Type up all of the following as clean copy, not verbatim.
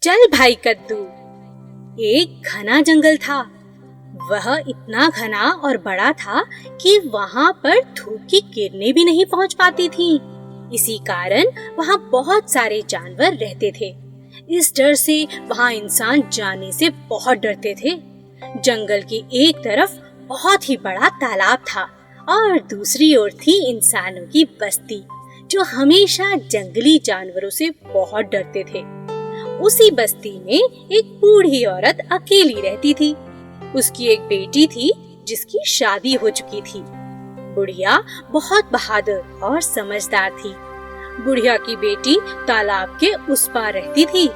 चल भाई कद्दू। एक घना जंगल था। वह इतना घना और बड़ा था कि वहाँ पर धूप की किरणें भी नहीं पहुँच पाती थीं। इसी कारण वहाँ बहुत सारे जानवर रहते थे। इस डर से वहाँ इंसान जाने से बहुत डरते थे। जंगल की एक तरफ बहुत ही बड़ा तालाब था और दूसरी ओर थी इंसानों की बस्ती, जो हमेशा जंगली जानवरों से बहुत डरते थे। उसी बस्ती में एक बूढ़ी औरत अकेली रहती थी। उसकी एक बेटी थी जिसकी शादी हो चुकी थी। बुढ़िया बहुत बहादुर और समझदार थी। बुढ़िया की बेटी तालाब के उस पार रहती थी।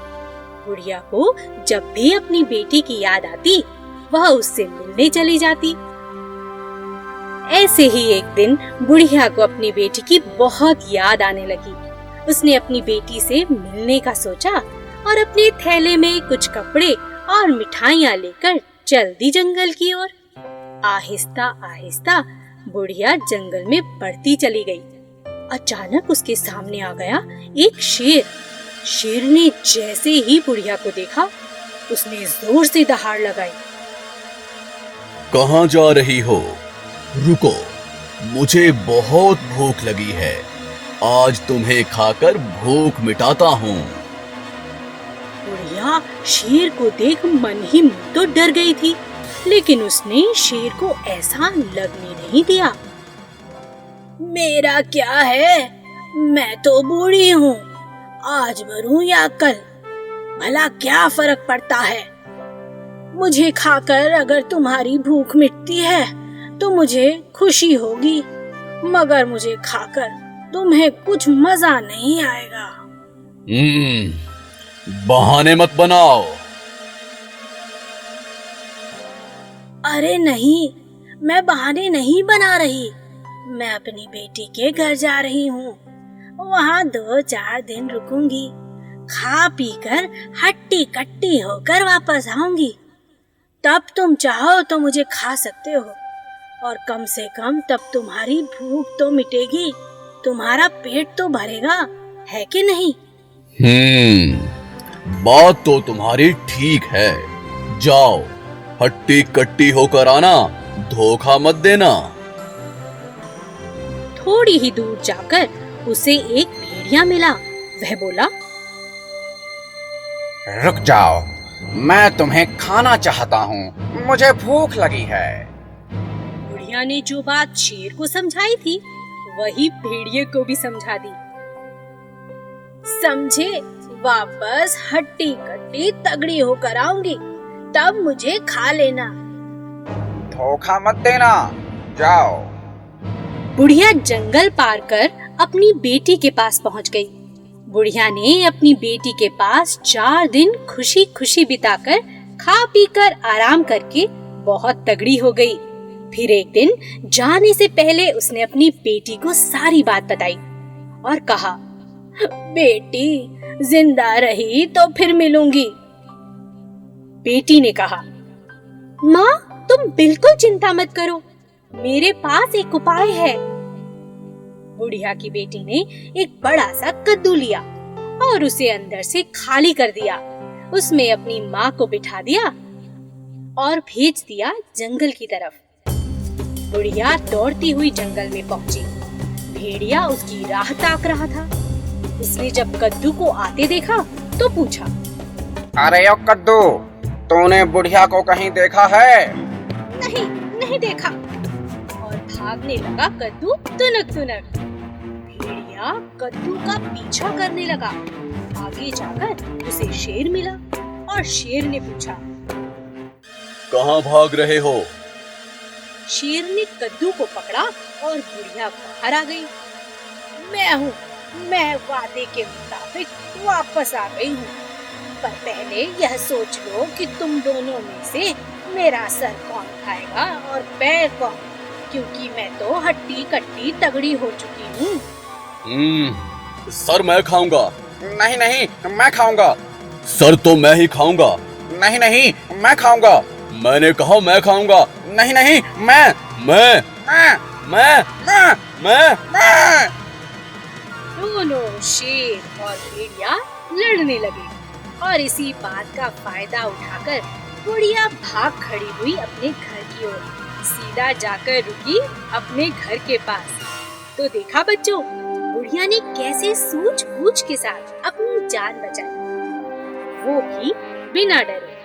बुढ़िया को जब भी अपनी बेटी की याद आती, वह उससे मिलने चली जाती। ऐसे ही एक दिन बुढ़िया को अपनी बेटी की बहुत याद आने लगी। उसने अपनी बेटी से मिलने का सोचा और अपने थैले में कुछ कपड़े और मिठाइयाँ लेकर चल दी जंगल की ओर। आहिस्ता आहिस्ता बुढ़िया जंगल में बढ़ती चली गई। अचानक उसके सामने आ गया एक शेर। शेर ने जैसे ही बुढ़िया को देखा, उसने जोर से दहाड़ लगाई। कहाँ जा रही हो? रुको, मुझे बहुत भूख लगी है। आज तुम्हें खाकर भूख मिटाता हूँ। बुढ़िया शेर को देख मन ही मन तो डर गई थी, लेकिन उसने शेर को ऐसा लगने नहीं दिया। मेरा क्या है, मैं तो बूढ़ी हूँ। आज मरूं या कल, भला क्या फर्क पड़ता है। मुझे खाकर अगर तुम्हारी भूख मिटती है तो मुझे खुशी होगी, मगर मुझे खाकर तुम्हें कुछ मजा नहीं आएगा। बहाने मत बनाओ। अरे नहीं, मैं बहाने नहीं बना रही। मैं अपनी बेटी के घर जा रही हूँ। वहाँ 2-4 दिन रुकूंगी। खा पीकर हट्टी कट्टी होकर वापस आऊंगी। तब तुम चाहो तो मुझे खा सकते हो, और कम से कम तब तुम्हारी भूख तो मिटेगी, तुम्हारा पेट तो भरेगा, है कि नहीं? बात तो तुम्हारी ठीक है। जाओ, हट्टी कट्टी होकर आना, धोखा मत देना। थोड़ी ही दूर जाकर उसे एक भेड़िया मिला। वह बोला, रुक जाओ, मैं तुम्हें खाना चाहता हूँ, मुझे भूख लगी है। बुढ़िया ने जो बात शेर को समझाई थी, वही भेड़िए को भी समझा दी। समझे, वापस हट्टी कट्टी तगड़ी होकर आऊंगी, तब मुझे खा लेना। धोखा मत देना, जाओ। बुढ़िया जंगल पार कर अपनी बेटी के पास पहुंच गई। बुढ़िया ने अपनी बेटी के पास 4 दिन खुशी खुशी बिताकर खा पीकर आराम करके बहुत तगड़ी हो गई। फिर एक दिन जाने से पहले उसने अपनी बेटी को सारी बात बताई और कहा, बेटी, जिंदा रही तो फिर मिलूंगी। बेटी ने कहा, माँ, तुम बिल्कुल चिंता मत करो, मेरे पास एक उपाय है। बुढ़िया की बेटी ने एक बड़ा सा कद्दू लिया और उसे अंदर से खाली कर दिया। उसमें अपनी माँ को बिठा दिया और भेज दिया जंगल की तरफ। बुढ़िया दौड़ती हुई जंगल में पहुंची। भेड़िया उसकी राह ताक रहा था। उसने जब कद्दू को आते देखा तो पूछा, अरे ओ कद्दू, तूने बुढ़िया को कहीं देखा है? नहीं, नहीं देखा। और भागने लगा कद्दू तुनक तुनक। भेड़िया कद्दू का पीछा करने लगा। आगे जाकर उसे शेर मिला और शेर ने पूछा, कहाँ भाग रहे हो? शेर ने कद्दू को पकड़ा और बुढ़िया बाहर आ गई। मैं वादे के मुताबिक वापस आ गई हूँ, पर पहले यह सोच लो कि तुम दोनों में से मेरा सर कौन खाएगा और पैर कौन, क्योंकि मैं तो हट्टी कट्टी तगड़ी हो चुकी हूँ। सर मैं खाऊंगा। नहीं नहीं, मैं खाऊंगा। सर तो मैं ही खाऊंगा। नहीं नहीं, मैं खाऊंगा। मैंने कहा मैं खाऊंगा। नहीं नहीं, मैं। दोनों शेर और भेड़िया लड़ने लगे। और इसी बात का फायदा उठाकर बुढ़िया भाग खड़ी हुई अपने घर की ओर, सीधा जाकर रुकी अपने घर के पास। तो देखा बच्चों, बुढ़िया ने कैसे सूझबूझ के साथ अपनी जान बचाई, वो भी बिना डरे।